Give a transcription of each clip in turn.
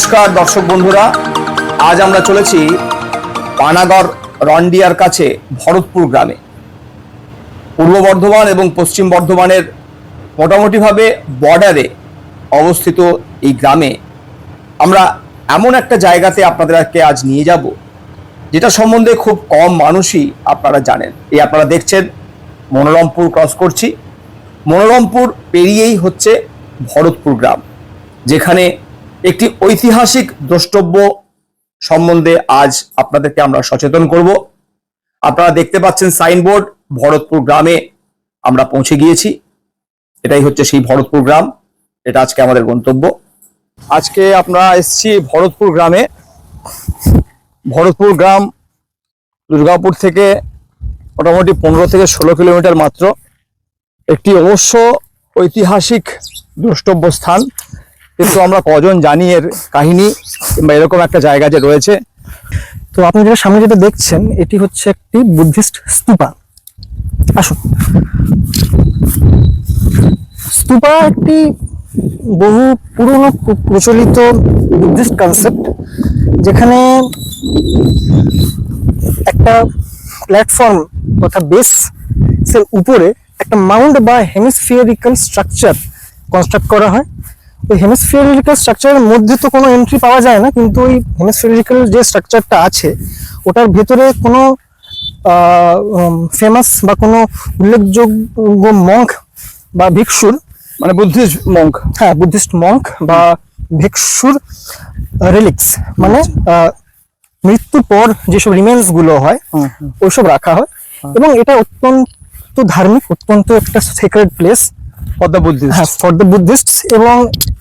নমস্কার দর্শক বন্ধুরা, আজ আমরা চলেছি পানাগড় রন্ডিয়ার কাছে ভরতপুর গ্রামে। পূর্ব বর্ধমান এবং পশ্চিম বর্ধমানের মোটামুটিভাবে বর্ডারে অবস্থিত এই গ্রামে আমরা এমন একটা জায়গাতে আপনাদেরকে আজ নিয়ে যাব যেটা সম্বন্ধে খুব কম মানুষই আপনারা জানেন। এই আপনারা দেখছেন মনোরমপুর ক্রস করছি, মনোরমপুর পেরিয়েই হচ্ছে ভরতপুর গ্রাম, যেখানে একটি ঐতিহাসিক দ্রষ্টব্য সম্বন্ধে আজ আপনাদেরকে আমরা সচেতন করব। আপনারা দেখতে পাচ্ছেন সাইনবোর্ড, ভরতপুর গ্রামে আমরা পৌঁছে গিয়েছি। এটাই হচ্ছে সেই ভরতপুর গ্রাম, এটা আজকে আমাদের গন্তব্য। আজকে আমরা এসেছি ভরতপুর গ্রামে। ভরতপুর গ্রাম দুর্গাপুর থেকে মোটামুটি 15 থেকে 16 কিলোমিটার মাত্র। একটি অবশ্য ঐতিহাসিক দ্রষ্টব্য স্থান, কিন্তু আমরা কজন জানি এর কাহিনী কিংবা এরকম একটা জায়গা যে রয়েছে। তো আপনি যেটা সামনে যেটা দেখছেন এটি হচ্ছে একটি বুদ্ধিস্ট স্তূপা। আসুন, স্তূপা একটি বহু পুরনো প্রচলিত বুদ্ধিস্ট কনসেপ্ট, যেখানে একটা প্ল্যাটফর্ম তথা বেস এর উপরে একটা মাউন্ট বা হেমিস্ফিয়ারিক্যাল স্ট্রাকচার কনস্ট্রাক্ট করা হয়। ওই হেমিস্ফিয়ারিক্যাল স্ট্রাকচারের মধ্যে তো কোনো এন্ট্রি পাওয়া যায় না, কিন্তু ওই হেমিস্ফিয়ারিক্যাল যে স্ট্রাকচারটা আছে ওটার ভেতরে কোনো ফেমাস বা কোনো উল্লেখযোগ্য মঙ্ক বা ভিক্ষুর, মানে বুদ্ধিস্ট মঙ্ক, হ্যাঁ বুদ্ধিস্ট মঙ্ক বা ভিক্ষুর রিলিক্স, মানে মৃত্যুর পর যেসব রিমেন্স গুলো হয় ওইসব রাখা হয়। এবং এটা অত্যন্ত ধার্মিক, অত্যন্ত একটা secret place for the Buddhist. হ্যাঁ, ফর দ্য বুদ্ধিস্টস। এবং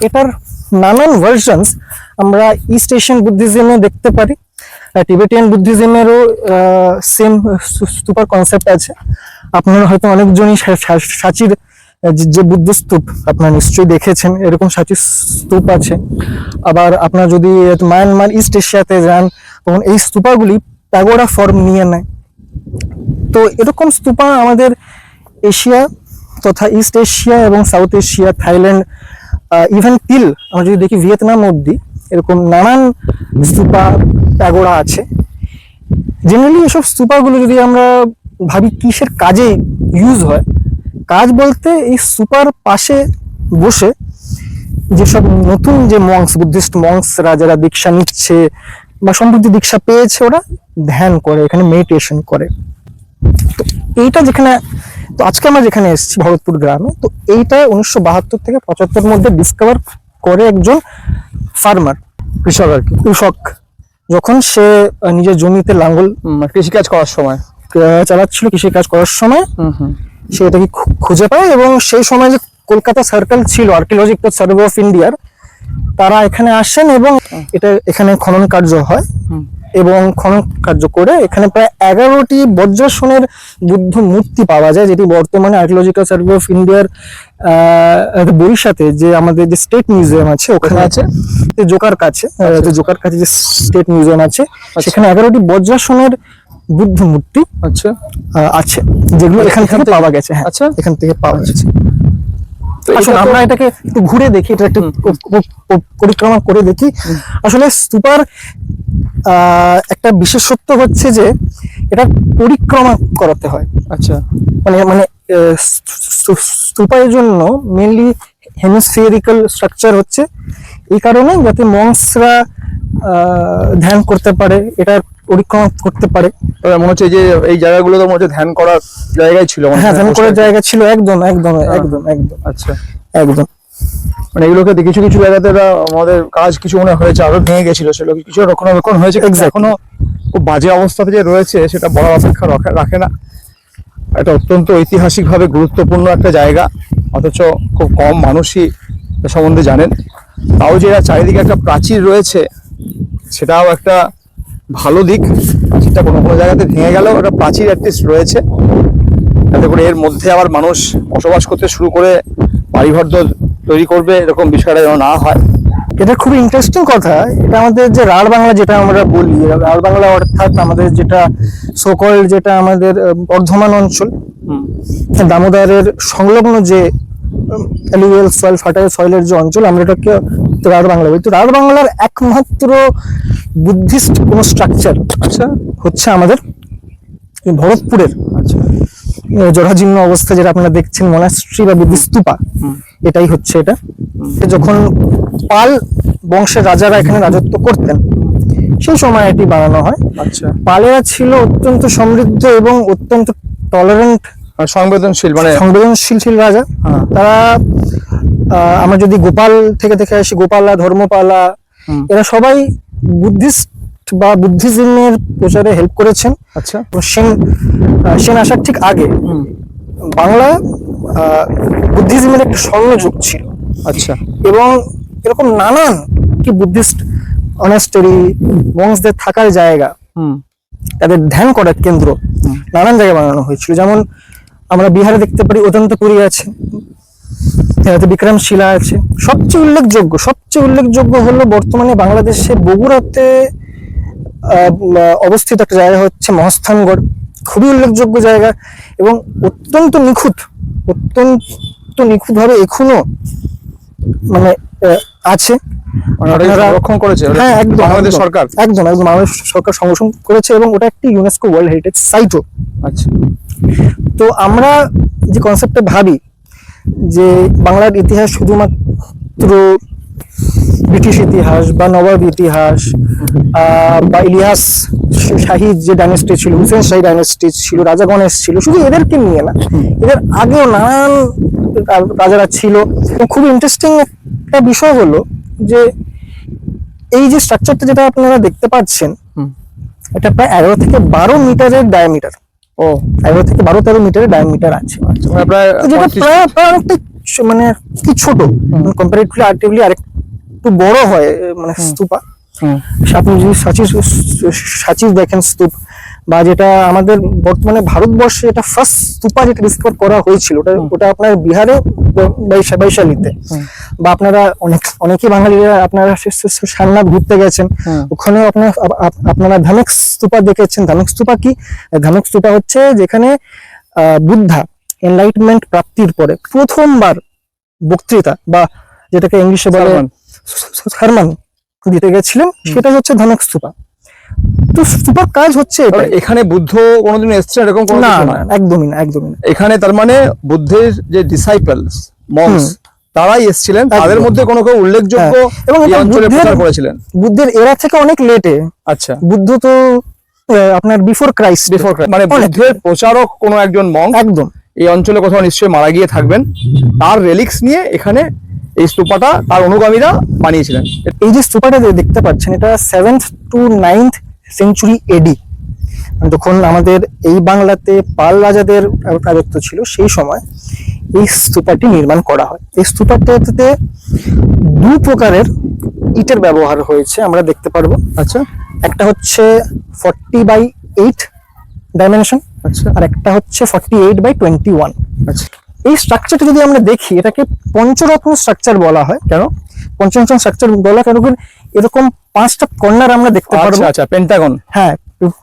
এটার নানান ভার্সনস আমরা ইস্ট এশিয়ান বুদ্ধিজমে দেখতে পারি, টিবেটিয়ান বুদ্ধিজমেরও সেম স্তূপার কনসেপ্ট আছে। আপনারা হয়তো অনেকজনই সাচির যে বুদ্ধ স্তূপ আপনারা নিশ্চয়ই দেখেছেন, এরকম সাচির স্তূপ আছে। আবার আপনারা যদি মায়ানমার ইস্ট এশিয়াতে যান তখন এই স্তূপাগুলি প্যাগোডা ফর্ম নিয়ে নেয়। তো এরকম স্তূপা আমাদের এশিয়া তথা ইস্ট এশিয়া এবং সাউথ এশিয়া, থাইল্যান্ড, ইভেন তিল, আমরা যদি দেখি ভিয়েতনাম অব্দি এরকম নানান স্তূপা প্যাগোডা আছে। জেনারেলি এসব স্তূপাগুলো যদি আমরা ভাবি কিসের কাজে ইউজ হয়, কাজ বলতে এই স্তূপার পাশে বসে যেসব নতুন যে মঙ্কস, বুদ্ধিস্ট মঙ্কসরা যারা দীক্ষা নিচ্ছে বা সম্প্রতি দীক্ষা পেয়েছে, ওরা ধ্যান করে, এখানে মেডিটেশন করে। তো এইটা যেখানে, তো আজকে আমরা যেখানে এসেছি ভরতপুর গ্রামে, তো এইটা 1972 থেকে 75 মধ্যে ডিসকভার করে একজন ফার্মার, কৃষক আর কি, কৃষক, যখন সে নিজের জমিতে লাঙ্গল কৃষিকাজ করার সময় চালাচ্ছিল, কৃষিকাজ করার সময় সে এটাকে খুঁজে পায়। এবং সেই সময় যে কলকাতা সার্কেল ছিল, আর্কিওলজিক্যাল সার্ভে অফ ইন্ডিয়ার, তারা এখানে আসেন এবং এখানে খনন কার্য হয়। এবং খনন কার্য করে এখানে প্রায় 11টি বজ্রাসনের বুদ্ধ মূর্তি পাওয়া যায়, যেটি বর্তমানে আর্কিওলজিক্যাল সার্ভে অফ ইন্ডিয়ার বরিশাতে যে আমাদের যে স্টেট মিউজিয়াম আছে ওখানে আছে, জোকার কাছে, জোকার কাছে যে স্টেট মিউজিয়াম আছে, সেখানে 11টি বজ্রাসনের বুদ্ধ মূর্তি আছে, যেগুলো এখান থেকে পাওয়া গেছে। হ্যাঁ, আচ্ছা, এখান থেকে পাওয়া গেছে। আসলে আমরা এটাকে একটু ঘুরে দেখি, এটা একটু পরিক্রমা করে দেখি। আসলে স্তূপার একটা বিশেষত্ব হচ্ছে যে এটা পরিক্রমা করাতে হয়। আচ্ছা, মানে স্তূপের জন্য মেইনলি হেমিস্ফিয়ারিক্যাল স্ট্রাকচার হচ্ছে এই কারণে, যাতে মঙ্কসরা ধ্যান করতে পারে, এটা পরিক্রমা করতে পারে। মনে হচ্ছে যে এই জায়গাগুলো তো মনে হচ্ছে ধ্যান করার জায়গায় ছিল। হ্যাঁ, ধ্যান করার জায়গা ছিল, একদম একদম একদম একদম। আচ্ছা, একদম। মানে এগুলোকে কিছু কিছু জায়গাতে আমাদের কাজ কিছু মনে হয়েছে, আরো ভেঙে গেছিল, সেগুলো কিছু রক্ষণাবেক্ষণ হয়েছে, এখনো খুব বাজে অবস্থাতে যে রয়েছে সেটা বড় অপেক্ষা রাখে না। এটা অত্যন্ত ঐতিহাসিক ভাবে গুরুত্বপূর্ণ একটা জায়গা, অথচ খুব কম মানুষই সম্বন্ধে জানেন। তাও যে চারিদিকে একটা প্রাচীর রয়েছে, সেটাও একটা ভালো দিক। প্রাচীরটা কোনো কোনো জায়গাতে ভেঙে গেলেও একটা প্রাচীর অ্যাটলিস্ট রয়েছে, যাতে করে এর মধ্যে আবার মানুষ বসবাস করতে শুরু করে বাড়িঘর তৈরি করবে, এরকম বিষয়টা যেন না হয়। এটা খুবই ইন্টারেস্টিং কথা। এটা আমাদের যে রাঢ় বাংলা যেটা আমরা বলি, রাঢ় বাংলা অর্থাৎ আমাদের যেটা সকল, যেটা আমাদের বর্ধমান অঞ্চল, দামোদরের সংলগ্ন যে অ্যালুভিয়াল সয়েল, ফার্টাইল সয়েলের যে অঞ্চল, আমরা এটাকে রাঢ় বাংলা বলি। তো রাঢ় বাংলার একমাত্র বুদ্ধিস্ট কোন স্ট্রাকচার আচ্ছা হচ্ছে আমাদের এই ভরতপুরের আচ্ছা জরাজীর্ণ অবস্থা যেটা আপনারা দেখছেন, মনাস্ট্রি বা বুদ্ধিস্ট স্তূপা, এটাই হচ্ছে এটা। যখন পাল বংশের রাজারা এখানে রাজত্ব করতেন সেই সময় এটি বানানো হয়। আচ্ছা পালেরা ছিল অত্যন্ত সমৃদ্ধ এবং অত্যন্ত টলারেন্ট, সংবেদনশীল, মানে সংবেদনশীল রাজা। হ্যাঁ। তারা আমরা যদি গোপাল থেকে দেখে আসি, গোপালা, ধর্মপালা, এরা সবাই বুদ্ধিস্ট বা বুদ্ধিজমের প্রচারে হেল্প করেছেন। আচ্ছা সেন আসার ঠিক আগে বাংলা বুদ্ধিজমের একটা স্বর্ণযুগ ছিল। আচ্ছা এবং এরকম নানান কি বুদ্ধিস্ট অনাস্টেরি, মঙ্কসদের থাকার জায়গা, তাদের ধ্যান করার কেন্দ্র নানান জায়গায় বানানো হয়েছিল। যেমন আমরা বিহারে দেখতে পারি অদন্তপুরী আছে, বিক্রমশিলা আছে। সবচেয়ে উল্লেখযোগ্য হলো বর্তমানে বাংলাদেশে বগুড়াতে অবস্থিত একটা জায়গা হচ্ছে মহাস্থানগড়, খুবই উল্লেখযোগ্য জায়গা এবং অত্যন্ত নিখুঁত ভাবে এখনো মানে আছে। সংরক্ষণ করেছে, হ্যাঁ একদম, বাংলাদেশ সরকার একদম বাংলাদেশ সরকার সংরক্ষণ করেছে এবং ওটা একটি ইউনেস্কো ওয়ার্ল্ড হেরিটেজ সাইটও। আচ্ছা তো আমরা যে কনসেপ্টে ভাবি যে বাংলার ইতিহাস শুধুমাত্র ব্রিটিশ ইতিহাস বা নবাব ইতিহাস বা ইলিয়াস শাহী যে ডাইনেস্টি ছিল, হুসেন শাহী ডাইনেস্টি ছিল, রাজা গণেশ ছিল, শুধু এদেরকে নিয়ে না, এদের আগেও নানান রাজারা ছিল। খুব ইন্টারেস্টিং একটা বিষয় হলো যে এই যে স্ট্রাকচারটা যেটা আপনারা দেখতে পাচ্ছেন, এটা প্রায় 11 থেকে 12 মিটারের ডায়ামিটার। 11 থেকে 12-13 মিটারের ডায়ামিটার আছে, যেটা প্রায় অনেকটা মানে কি ছোট কম্পারেটিভলি, আর্টিভলি আরেকটু বড় হয় মানে স্তূপা। আপনি যদি সাঁচি দেখেন স্তূপ, বা যেটা আমাদের বর্তমানে ভারতবর্ষে এটা ফার্স্ট স্তূপা যেটা ডিসকভার করা হয়েছিল, ওটা আপনার বিহারে বৈশালীতে। বা আপনারা অনেকেই বাঙালিরা আপনারা সারনাথ ঘুরতে গেছেন, ওখানেও আপনারা ধামেক স্তূপা দেখেছেন। ধামেক স্তূপা কি? ধামেক স্তূপা হচ্ছে যেখানে বুদ্ধা এনলাইটমেন্ট প্রাপ্তির পরে প্রথমবার বক্তৃতা বা যেটাকে ইংলিশে বলে সারমন দিতে গেছিলেন, সেটা হচ্ছে ধামেক স্তূপা। তো স্তূপার কাজ হচ্ছে এটা। এখানে বুদ্ধ কোনোদিন এসেছেন এরকম কোনো না, কিছু না, একদমই না, একদমই না। এখানে তার মানে বুদ্ধের যে ডিসাইপলস, মঙ্কস, তারাই এসেছিলেন, তাদের মধ্যে কোনো কেউ উল্লেখযোগ্য এবং এই অঞ্চলে প্রচার করেছিলেন। বুদ্ধের এরা থেকে অনেক লেটে। আচ্ছা, বুদ্ধ তো আপনার বিফোর ক্রাইস্ট, মানে বুদ্ধের প্রচারক কোনো একজন মঙ্ক একদম এই অঞ্চলে কোথাও নিশ্চয়ই মারা গিয়ে থাকবেন, তার রেলিক্স নিয়ে এখানে এই স্তূপাটা তার অনুগামীরা বানিয়েছিলেন। এই যে স্তূপাটা দেখতে পাচ্ছেন, এটা 7th to 9th সেঞ্চুরি এডি, যখন আমাদের এই বাংলাতে পাল রাজাদের রাজত্ব ছিল সেই সময় এই স্তূপাটি নির্মাণ করা হয়। এই স্তূপাটাতে 2 প্রকারের ইটের ব্যবহার হয়েছে আমরা দেখতে পারবো। আচ্ছা, একটা হচ্ছে 40/8 ডাইমেনশন, আচ্ছা, আর একটা হচ্ছে 48/21। আচ্ছা। এই স্ট্রাকচারটা যদি আমরা দেখি, এটাকে পঞ্চরত্ন স্ট্রাকচার বলা হয়। কেন পঞ্চরত্ন স্ট্রাকচার বলা? কারণ এরকম 5টা কর্নার আমরা দেখতে পারবো। আচ্ছা, পেন্টাগন। হ্যাঁ,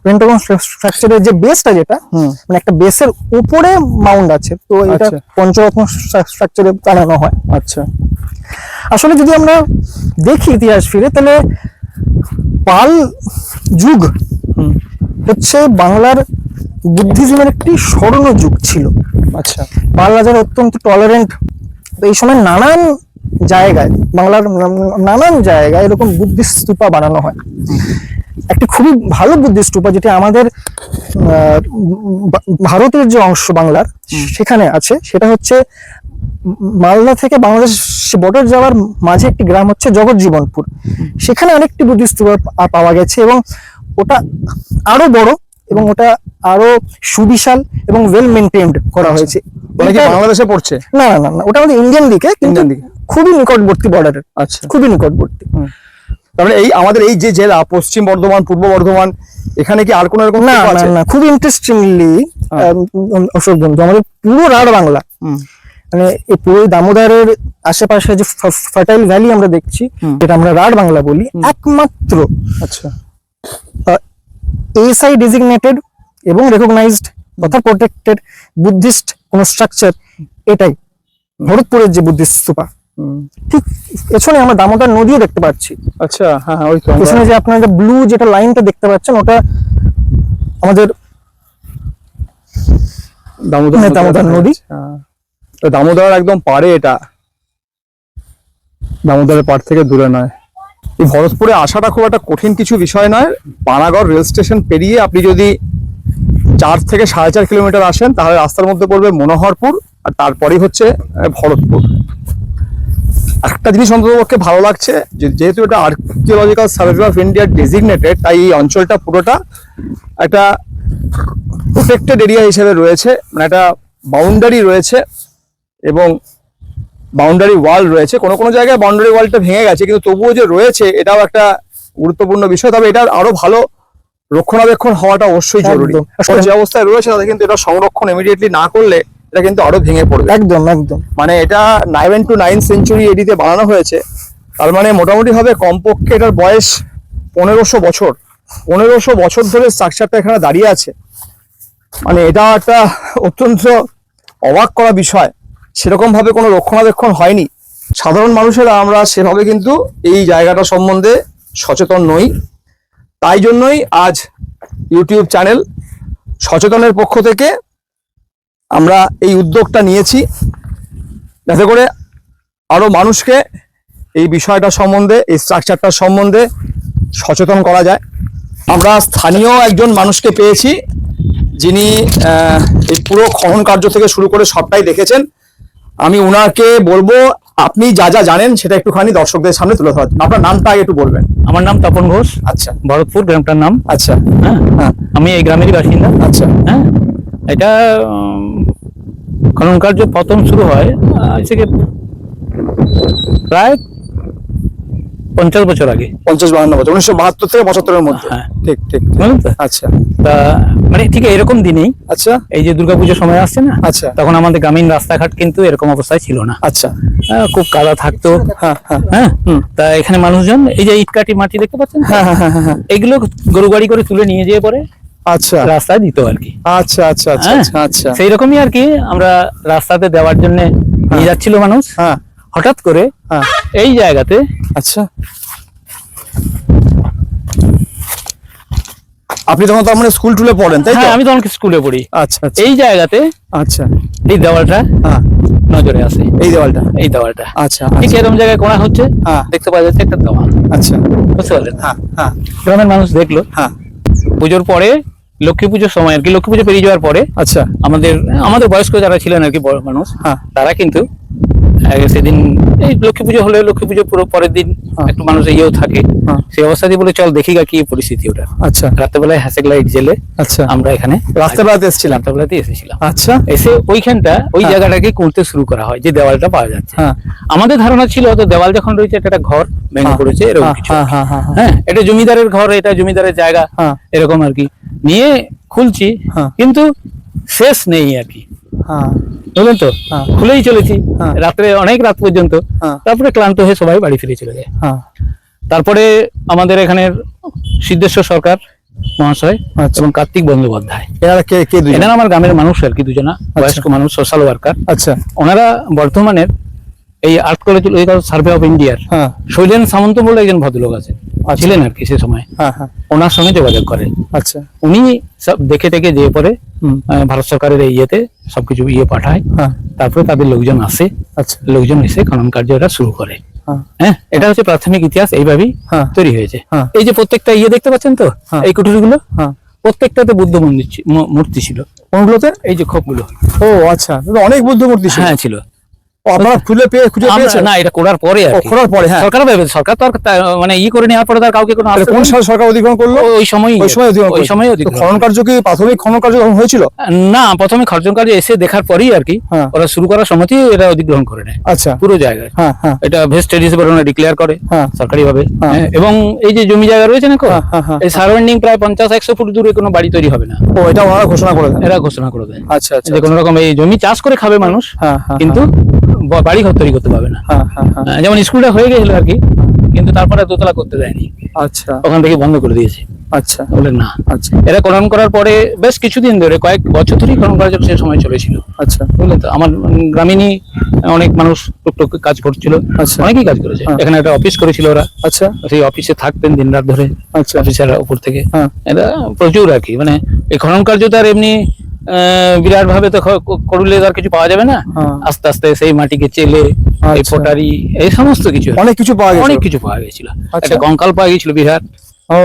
পেন্টাগন স্ট্রাকচারের যে বেসটা, যেটা মানে একটা বেসের উপরে মাউন্ট আছে, তো এটা পঞ্চরত্ন স্ট্রাকচারে বানানো হয়। আচ্ছা, আসলে যদি আমরা দেখি ইতিহাস ফিরে, তাহলে পাল যুগ হচ্ছে বাংলার বুদ্ধিজমের একটি স্বর্ণ যুগ ছিল। আচ্ছা, পাল রাজারা অত্যন্ত টলারেন্ট। এই সময় নানান জায়গায়, বাংলার নানান জায়গায় এরকম বুদ্ধিস্ট স্তূপা বানানো হয়। একটি খুবই ভালো বুদ্ধিস্ট স্তূপা যেটা আমাদের ভারতের যে অংশ বাংলার সেখানে আছে, সেটা হচ্ছে মালদা থেকে বাংলাদেশ বর্ডার যাওয়ার মাঝে একটি গ্রাম হচ্ছে জগৎজীবনপুর। সেখানে অনেকটি বুদ্ধিস্ট স্তূপা পাওয়া গেছে এবং ওটা আরো বড় এবং ওটা আরো সুবিশাল এবং ওয়েল মেনটেইনড করা হয়েছে। বাংলাদেশে পড়ছে? না, না, না, ওটা আমাদের ইন্ডিয়ান দিকে, কিন্তু খুবই নিকটবর্তী বর্ডারের। আচ্ছা, খুবই নিকটবর্তী। তাহলে এই আমাদের এই যে জেলা পশ্চিম বর্ধমান, পূর্ব বর্ধমান, এখানে কি আর কোনো এরকম? না, না, খুব ইন্টারেস্টিংলি অশোক বন্ধু, আমাদের পুরো রাঢ় বাংলা, মানে এই পুরো দামোদরের আশেপাশে যে ফার্টাইল ভ্যালি আমরা দেখছি, যেটা আমরা রাঢ় বাংলা বলি, একমাত্র আচ্ছা এএসআই ডেজিগনেটেড এবং রেকগনাইজড তথা প্রোটেক্টেড বুদ্ধিস্ট কোন স্ট্রাকচার এটাই। ভরতপুরের যে বুদ্ধিস্ট স্তূপা, ঠিক পেছনে আমরা দামোদর নদীও দেখতে পাচ্ছি। আচ্ছা, হ্যাঁ হ্যাঁ, ওই তো পেছনে যে আপনারা যে ব্লু যেটা লাইনটা দেখতে পাচ্ছেন, ওটা আমাদের দামোদর দামোদর নদী। তো দামোদর একদম পাড়ে, এটা দামোদরের পাড় থেকে দূরে নয়। এই ভরতপুরে আসাটা খুব একটা কঠিন কিছু বিষয় নয়। পানাগড় রেল স্টেশন পেরিয়ে আপনি যদি 4 থেকে 4.5 কিলোমিটার আসেন, তাহলে রাস্তার মধ্যে পড়বে মনোহরপুর, আর তারপরেই হচ্ছে ভরতপুর। একটা জিনিস অন্ততপক্ষে ভালো লাগছে, যেহেতু এটা archaeological survey of India designated, তাই এই অঞ্চলটা পুরোটা একটা প্রোটেক্টেড এরিয়া হিসেবে রয়েছে, মানে একটা বাউন্ডারি রয়েছে এবং বাউন্ডারি ওয়াল রয়েছে। কোনো কোনো জায়গায় বাউন্ডারি ওয়ালটা ভেঙে গেছে, কিন্তু তবুও যে রয়েছে এটাও একটা গুরুত্বপূর্ণ বিষয়। তবে এটার আরো ভালো রক্ষণাবেক্ষণ হওয়াটা অবশ্যই জরুরি। একদম। যে অবস্থায় রয়েছে তাতে কিন্তু এটা সংরক্ষণ ইমিডিয়েটলি না করলে এটা কিন্তু আরো ভেঙে পড়বে। একদম একদম। মানে এটা 9 to 9 সেঞ্চুরি এডিতে বানানো হয়েছে, তার মানে মোটামুটি ভাবে কমপক্ষে এটার বয়স 1500 বছর। 1500 বছর ধরে স্ট্রাকচারটা এখানে দাঁড়িয়ে আছে, মানে এটা একটা অত্যন্ত অবাক করা বিষয়। সেরকম ভাবে কোনো রক্ষণাবেক্ষণ হয়নি। সাধারণ মানুষেরা আমরা সেভাবে কিন্তু এই জায়গাটা সম্বন্ধে সচেতন নই। তাই জন্যই আজ ইউটিউব চ্যানেল সচেতনের পক্ষ থেকে আমরা এই উদ্যোগটা নিয়েছি, যাতে করে আরো মানুষকে এই বিষয়টা সম্বন্ধে, এই স্ট্রাকচারটার সম্বন্ধে সচেতন করা যায়। আমরা স্থানীয় একজন মানুষকে পেয়েছি, যিনি এই পুরো খনন কার্য থেকে শুরু করে সবটাই দেখেছেন। আমি উনাকে বলবো আপনি যা যা জানেন সেটা একটুখানি দর্শকদের সামনে তুলে ধরার জন্য। আপনার নামটা আগে একটু বলবেন। আমার নাম তপন ঘোষ। আচ্ছা, ভরতপুর গ্রামটার নাম। আচ্ছা, হ্যাঁ, হ্যাঁ, আমি এই গ্রামেরই বাসিন্দা। আচ্ছা, হ্যাঁ, এটা খনন কার্য প্রথম শুরু হয় আজ থেকে প্রায় 50 বছর আগে। 50-52 বছর, 1972 থেকে 75-এর মধ্যে। হ্যাঁ। ঠিক ঠিক, বুঝলেন তো? আচ্ছা তা মানে ঠিক এরকম দিনেই, আচ্ছা এই যে দুর্গাপুজোর সময় আসছে না, আচ্ছা তখন আমাদের গ্রামীণ রাস্তাঘাট কিন্তু এরকম অবস্থায় ছিল না। আচ্ছা, খুব কাদা থাকতো। হ্যাঁ হ্যাঁ হ্যাঁ, হুম, তা এখানে মানুষজন এই যে ইটকাঠি মাটি দেখতে পাচ্ছেন তো? হ্যাঁ হ্যাঁ হ্যাঁ হ্যাঁ, এইগুলো গরু গাড়ি করে তুলে নিয়ে যেয়ে পরে আচ্ছা রাস্তায় দিত আর কি। আচ্ছা আচ্ছা আচ্ছা হ্যাঁ, আচ্ছা আচ্ছা, সেই রকমই আর কি আমরা রাস্তাতে দেওয়ার জন্য নিয়ে যাচ্ছিল মানুষ। হ্যাঁ হঠাৎ করে হ্যাঁ, এই জায়গাতে আচ্ছা। আপনি তখন তার মানে স্কুল টুলে পড়েন, তাই তো? হ্যাঁ, আমি তখন স্কুলে পড়ি। আচ্ছা আচ্ছা, এই জায়গাতে আচ্ছা, এই দেওয়ালটা হ্যাঁ, নজরে আসে। এই দেওয়ালটা, এই দেওয়ালটা আচ্ছা ঠিক আচ্ছা, এরকম জায়গায় কোনা হচ্ছে, হ্যাঁ, দেখতে পাওয়া যাচ্ছে একটা দেওয়াল। আচ্ছা, বুঝতে পারলেন? হ্যাঁ হ্যাঁ গ্রামের মানুষ দেখলো। হ্যাঁ, পুজোর পরে, লক্ষ্মী পুজোর সময় আর কি, লক্ষ্মী পুজো পেরিয়ে যাওয়ার পরে আচ্ছা, আমাদের বয়স্ক যারা ছিলেন আর কি, বড় মানুষ, হ্যাঁ, তারা কিন্তু সেদিন এই লক্ষ্মী পুজো হলে লক্ষ্মী পুজো পুরো পরের দিন হ্যাঁ, একটু মানুষ ইয়েও থাকে, হ্যাঁ, সেই অবস্থাতে বলে চল দেখি গা কি পরিস্থিতি ওটা। আচ্ছা রাত্রেবেলায় হ্যাসেক লাইট জেলে আচ্ছা, আমরা এখানে রাস্তা বেড়াতে এসেছিলাম। রাত্রেবেলাতে এসেছিলাম। আচ্ছা, এসে ওইখানটা ওই হ্যাঁ, জায়গাটাকে খুঁড়তে শুরু করা হয়, যে দেওয়ালটা পাওয়া যাচ্ছে। হ্যাঁ, আমাদের ধারণা ছিল হয়তো দেওয়াল যখন রয়েছে এটা একটা ঘর ভেঙে হ্যাঁ, পড়েছে এরকম হ্যাঁ, কিছু। হ্যাঁ, হ্যাঁ, হ্যাঁ, হ্যাঁ, হ্যাঁ, এটা জমিদারের ঘর, এটা জমিদারের জায়গা, হ্যাঁ, এরকম আর কি নিয়ে খুলছি, হ্যাঁ, কিন্তু শেষ নেই আর কি, হ্যাঁ, বুঝলেন তো? হ্যাঁ, খুলেই চলেছি হ্যাঁ, রাত্রে, অনেক রাত পর্যন্ত। হ্যাঁ, তারপরে ক্লান্ত হয়ে সবাই বাড়ি ফিরে চলে যায়। হ্যাঁ, তারপরে আমাদের এখানের সিদ্ধেশ্বর সরকার মহাশয় আচ্ছা। এবং কার্তিক বন্দ্যোপাধ্যায়, এনারা কে কে দুজন? এনারা আমার গ্রামের মানুষ আর কি, দুজনা বয়স্ক মানুষ, সোশ্যাল ওয়ার্কার। আচ্ছা, ওনারা বর্ধমানের এই আর্কিওলজিক্যাল সার্ভে অফ ইন্ডিয়ার হ্যাঁ, শৈলেন সামন্ত বলে একজন ভদ্রলোক আছে, আচ্ছা, ছিলেন আর কি সে সময়, হ্যাঁ হ্যাঁ, ওনার সঙ্গে যোগাযোগ করেন। আচ্ছা, উনি সব দেখে টেকে যেয়ে পরে হুম, ভারত সরকারের এই ইয়েতে সবকিছু পাঠায়। হ্যাঁ, তারপরে তাদের লোকজন আসে, আচ্ছা, লোকজন এসে খনন কার্য এটা শুরু করে। হ্যাঁ, হ্যাঁ, এটা হচ্ছে প্রাথমিক ইতিহাস, এইভাবেই হ্যাঁ, তৈরি হয়েছে। হ্যাঁ, এই যে প্রত্যেকটা দেখতে পাচ্ছেন তো, হ্যাঁ, এই কুঠুরিগুলো হ্যাঁ, প্রত্যেকটাতে বুদ্ধ মন্দির মূর্তি ছিল। কোনগুলোতে? এই যে খোপগুলো, ও আচ্ছা, তাহলে অনেক বুদ্ধ মূর্তি ছিল। হ্যাঁ ছিল। ও, আপনারা খুঁজে পেয়েছেন? না, এটা করার পরে আর ও, কি। খোঁড়ার পরে, হ্যাঁ। সরকার তো আর মানে করে নেওয়ার পরে তার কাউকে কোনো তাহলে আসতে কোন দেয়নি। সাল সরকার অধিগ্রহণ করলো? ওই সময় ওই সময় অধিগ্রহণ ওই করেছে। সময় তো অধিগ্রহণ। খনন কার্য কি প্রাথমিক খনন কার্য তখন হয়েছিল? না, প্রথমে খর্জন কার্য এসে দেখার পরেই আর কি, হ্যাঁ, ওরা শুরু করার সময়তে এটা অধিগ্রহণ করে নেয় আচ্ছা, পুরো জায়গায়। হ্যাঁ হ্যাঁ, এটা ভেস্টেড হিসেবে ওরা ডিক্লেয়ার করে হ্যাঁ, সরকারি ভাবে। হ্যাঁ। এবং এই যে জমি জায়গা রয়েছে না, হ্যাঁ, হ্যাঁ, হ্যাঁ, এই সারাউন্ডিং প্রায় 50-100 ফুট দূরে কোনো বাড়ি তৈরি হবে না, ও, এটা ওনারা ঘোষণা করে দেন? এরা ঘোষণা করে দেয় আচ্ছা আচ্ছা, যে কোনো রকম এই জমি চাষ করে খাবে মানুষ, হ্যাঁ হ্যাঁ, কিন্তু বাড়ি ঘর তৈরি করতে পারবে না। হ্যাঁ হ্যাঁ হ্যাঁ, যেমন স্কুলটা হয়ে গেছিল আর কি, কিন্তু তারপরে দোতলা করতে দেয়নি, আচ্ছা, ওখান থেকে বন্ধ করে দিয়েছে। আচ্ছা বলে না। আচ্ছা এরা খনন করার পরে বেশ কিছুদিন ধরে, কয়েক বছর ধরেই খনন করার জন্য সে সময় চলেছিল, আচ্ছা বুঝলেন তো। আমার গ্রামীণই অনেক মানুষ টুকটুক কাজ করছিল, আচ্ছা অনেকেই কাজ করেছে। হ্যাঁ। এখানে একটা অফিস করেছিল ওরা, আচ্ছা সেই অফিসে থাকতেন দিন রাত ধরে আচ্ছা অফিসার উপর থেকে। হ্যাঁ এটা প্রচুর আর কি, মানে এই খনন কার্য তো আর এমনি বিরাট ভাবে তো করলে তো আর কিছু পাওয়া যাবে না। হ্যাঁ। আস্তে আস্তে সেই মাটিকে চেলে এই আচ্ছা। পটারি এই সমস্ত কিছু অনেক কিছু পাওয়া গেছে। অনেক কিছু পাওয়া গেছিল। আচ্ছা। একটা কঙ্কাল পাওয়া গেছিল বিরাট। ও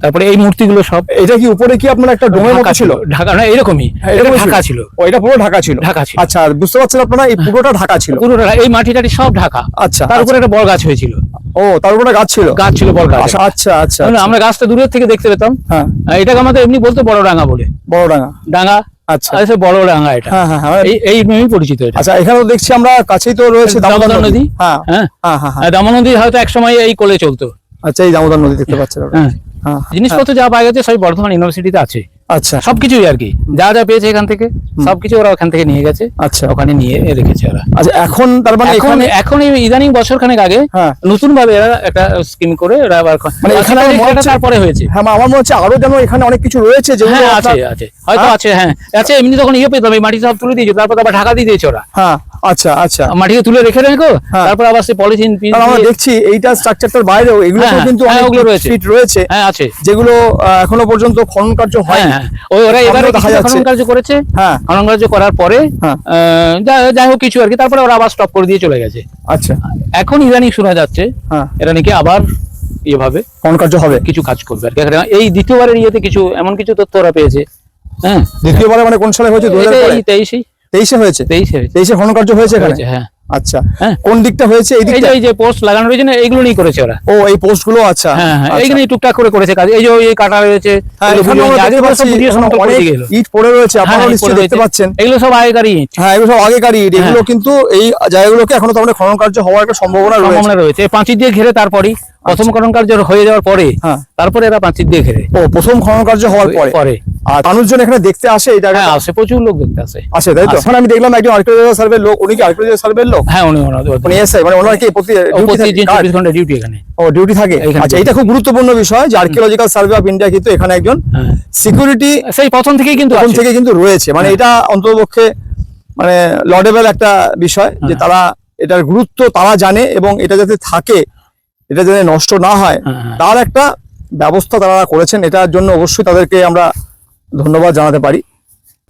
তারপরে এই মূর্তিগুলো সব এটা কি উপরে কি আপনার একটা ডোমের মতো ঢাকা ছিল? ঢাকা না, এরকমই হ্যাঁ, এটা এরকমই ঢাকা ছিল। ও এটা পুরো ঢাকা ছিল? ঢাকা ছিল। আচ্ছা বুঝতে পারছেন আপনারা, এই পুরোটা ঢাকা ছিল? পুরোটা এই মাটি টাটি সব ঢাকা। আচ্ছা তার উপরে একটা বড় গাছ হয়েছিল, ও তার উপরে গাছ ছিল? গাছ ছিল বড় গাছ। আচ্ছা আচ্ছা আচ্ছা আমরা গাছটা দূরের থেকে দেখতে পেতাম। হ্যাঁ এটাকে আমাদের এমনি বলতো বড় ডাঙ্গা বলে। বড় ডাঙ্গা? ডাঙ্গা, আচ্ছা আচ্ছা বড় ডাঙ্গা এটা। হ্যাঁ হ্যাঁ হ্যাঁ এই নামেই পরিচিত এটা। আচ্ছা এখানেও দেখছি আমরা কাছেই তো রয়েছে দামোদর নদী। হ্যাঁ হ্যাঁ হ্যাঁ হ্যাঁ হ্যাঁ। দামোদর নদী হয়তো এক সময় এই কোলে চলতো। আচ্ছা এই দামোদর নদী দেখতে পাচ্ছেন আপনারা? হ্যাঁ, হ্যাঁ জিনিসপত্র যা পাওয়া গেছে সব বর্ধমান ইউনিভার্সিটিতে আছে, আচ্ছা সবকিছুই আর কি। যা যা পেয়েছে এখান থেকে সবকিছু ওরা ওখান থেকে নিয়ে গেছে, আচ্ছা ওখানে নিয়ে রেখেছে ওরা। আচ্ছা এখন তার মানে এখন এখানে এখন এই ইদানিং বছর খানেক আগে হ্যাঁ নতুন ভাবে এরা একটা স্কিম করে ওরা আবার মানে এখানে আমার মনে হচ্ছে- তারপরে হয়েছে। হ্যাঁ আমার মনে হচ্ছে আরো যেন এখানে অনেক কিছু রয়েছে যেগুলো হ্যাঁ আছে আপনার- আছে হয়তো হ্যাঁ? আছে, হ্যাঁ আছে। এমনি তখন ইয়ে পেতাম, এই মাটি সব তুলে দিয়েছে, তারপর আবার ঢাকা দিয়ে দিয়েছে ওরা। হ্যাঁ আচ্ছা আচ্ছা মাটিকে তুলে রেখে রেখো, হ্যাঁ। তারপর আবার সেই পলিথিন পিস কারণ আমরা দেখছি এইটা স্ট্রাকচারটার বাইরেও এগুলো হ্যাঁ, কিন্তু হ্যাঁ, অনেক ওগুলো রয়েছে। ফিট রয়েছে হ্যাঁ আছে। যেগুলো এখনো পর্যন্ত খনন কার্য হ্যাঁ হয়নি। হ্যাঁ ওরা এবারে দেখা কিছু যাচ্ছে। খনন কার্য করেছে, হ্যাঁ খনন কার্য করার পরে হ্যাঁ যাই হোক কিছু আর কি, তারপরে ওরা আবার স্টপ করে দিয়ে চলে গেছে। আচ্ছা এখন ইদানিং শোনা যাচ্ছে হ্যাঁ এরা নাকি আবার এভাবে খনন কার্য হবে কিছু কাজ করবে আর কি। এই দ্বিতীয়বারের ইয়েতে কিছু এমন কিছু তথ্য ওরা পেয়েছে। হ্যাঁ দ্বিতীয়বারে মানে কোন সালে হয়েছে? 2000 এই 23 হয়েছে? 23 23 খনন কার্য হয়েছে এখানে? হয়েছে, হ্যাঁ। আচ্ছা হ্যাঁ। কোন দিকটা হয়েছে? এই এই দিকটা? যে এই যে পোস্ট লাগানো রয়েছে না, এইগুলো নিয়ে করেছে ওরা। ও এই পোস্ট গুলো? আচ্ছা হ্যাঁ হ্যাঁ আচ্ছা। এইখানে টুকটাক করে করেছে কাজ। এই যে এই কাটা রয়েছে, হ্যাঁ এগুলো এখানে বুঝিয়ে আমরা দিয়েছে। দেখতে আগের বছর পাচ্ছি বুঝিয়ে সমতল করে অনেক দিয়ে গেলো। ইট পড়ে রয়েছে, হ্যাঁ, আপনারা ইট নিশ্চয়ই পড়ে দেখতে রয়েছে। পাচ্ছেন। এগুলো সব আগেকারই ইট। হ্যাঁ এগুলো সব আগেকার ইট, এগুলো কিন্তু এই জায়গাগুলোকে এখনো তো আমাদের খনন কার্য হওয়ার একটা সম্ভাবনা রয়েছে। সম্ভাবনা রয়েছে। এই পাঁচিল দিয়ে ঘিরে তারপরই প্রথম খনন কার্য হয়ে যাওয়ার পরে হ্যাঁ তারপরে এরা পাঁচিল দিয়ে ঘিরে ও প্রথম খনন কার্য হওয়ার পরে পরে আর মানুষজন এখানে দেখতে আসে এই হ্যাঁ জায়গাটা? আসে, প্রচুর লোক দেখতে আসে। আসে তাই তো? আসে। এখন আমি দেখলাম একজন আর্কিওলজিক্যাল সার্ভে লোক, উনি কি আর্কিওলজিক্যাল সার্ভের লোক? হ্যাঁ উনি উনি এসে মানে ওনার কি প্রতিদিন 24 ঘন্টা ডিউটি এখানে। ও ডিউটি থাকে? এখানে আচ্ছা এটা খুব গুরুত্বপূর্ণ বিষয় যে আর্কিওলজিক্যাল সার্ভে অফ ইন্ডিয়া কিন্তু এখানে একজন হ্যাঁ সিকিউরিটি সেই প্রথম থেকেই কিন্তু প্রথম আছে। থেকে কিন্তু রয়েছে, মানে এটা অন্ততপক্ষে মানে লডেবল একটা বিষয় যে তারা এটার গুরুত্ব তারা জানে এবং এটা যাতে থাকে, এটা যাতে নষ্ট না হয় হ্যাঁ। তার একটা ব্যবস্থা তারা করেছেন। এটার জন্য অবশ্যই তাদেরকে আমরা ধন্যবাদ জানাতে পারি।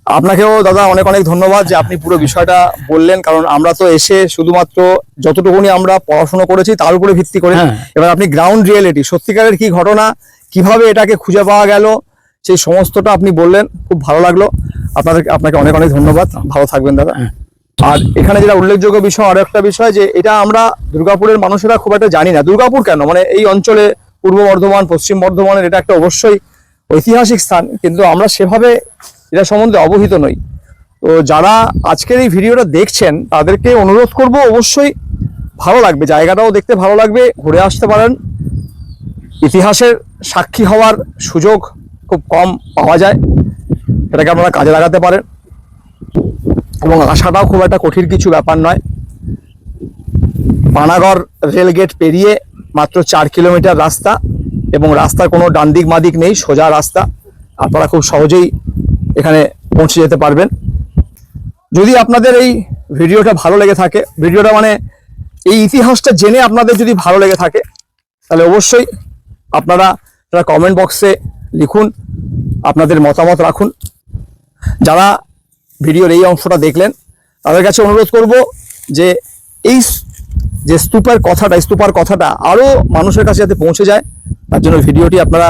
আপনাকেও দাদা অনেক অনেক ধন্যবাদ যে আপনি পুরো বিষয়টা বললেন, কারণ আমরা তো এসে শুধুমাত্র যতটুকুনি আমরা পড়াশোনা করেছি তার উপরে ভিত্তি করে, হ্যাঁ। এবার আপনি গ্রাউন্ড রিয়েলিটি সত্যিকারের কি ঘটনা, কিভাবে এটাকে খুঁজে পাওয়া গেল, সেই সমস্তটা আপনি বললেন, খুব ভালো লাগলো। আপনাকে অনেক অনেক ধন্যবাদ, ভালো থাকবেন দাদা। আর এখানে যেটা উল্লেখযোগ্য বিষয়, আরো একটা বিষয় যে এটা আমরা দুর্গাপুরের মানুষেরা খুব একটা জানি না। দুর্গাপুর কেন, মানে এই অঞ্চলে পূর্ব বর্ধমান, পশ্চিম বর্ধমানের এটা একটা অবশ্যই ঐতিহাসিক স্থান, কিন্তু আমরা সেভাবে এটা সম্বন্ধে অবহিত নই। তো যারা আজকের এই ভিডিওটা দেখছেন তাদেরকে অনুরোধ করব, অবশ্যই ভালো লাগবে, জায়গাটাও দেখতে ভালো লাগবে, ঘুরে আসতে পারেন। ইতিহাসের সাক্ষী হওয়ার সুযোগ খুব কম পাওয়া যায়, এটাকে আপনারা কাজে লাগাতে পারেন এবং আসাটাও খুব একটা কঠিন কিছু ব্যাপার নয়। পানাগড় রেলগেট পেরিয়ে মাত্র 4 কিলোমিটার রাস্তা এবং রাস্তার কোনো ডান দিক বাদিক নেই, সোজা রাস্তা। আপনারা খুব সহজেই এখানে পৌঁছে যেতে পারবেন। যদি আপনাদের এই ভিডিওটা ভালো লেগে থাকে, ভিডিওটা মানে এই ইতিহাসটা জেনে আপনাদের যদি ভালো লেগে থাকে, তাহলে অবশ্যই আপনারা কমেন্ট বক্সে লিখুন, আপনাদের মতামত রাখুন। যারা ভিডিওর এই অংশটা দেখলেন তাদের কাছে অনুরোধ করব যে এই যে স্তূপার কথাটা আরো মানুষের কাছে যাতে পৌঁছে যায়, তার জন্য ভিডিওটি আপনারা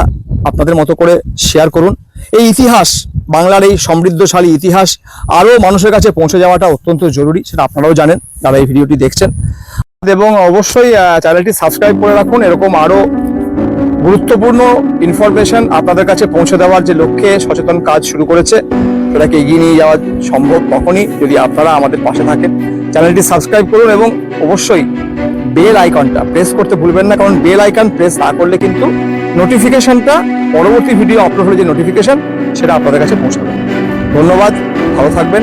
আপনাদের মতো করে শেয়ার করুন। এই ইতিহাস, বাংলার এই সমৃদ্ধশালী ইতিহাস আরো মানুষের কাছে পৌঁছে যাওয়াটা অত্যন্ত জরুরি, সেটা আপনারাও জানেন যারা এই ভিডিওটি দেখছেন। এবং অবশ্যই চ্যানেলটি সাবস্ক্রাইব করে রাখুন। এরকম আরো গুরুত্বপূর্ণ ইনফরমেশন আপনাদের কাছে পৌঁছে দেওয়ার যে লক্ষ্যে সচেতন কাজ শুরু করেছে, সেটাকে এগিয়ে নিয়ে যাওয়া সম্ভব তখনই যদি আপনারা আমাদের পাশে থাকেন। চ্যানেলটি সাবস্ক্রাইব করুন এবং অবশ্যই বেল আইকনটা প্রেস করতে ভুলবেন না, কারণ বেল আইকন প্রেস না করলে কিন্তু নোটিফিকেশনটা, পরবর্তী ভিডিও আপলোড হলে যে নোটিফিকেশন, সেটা আপনাদের কাছে পৌঁছাবে। ধন্যবাদ, ভালো থাকবেন।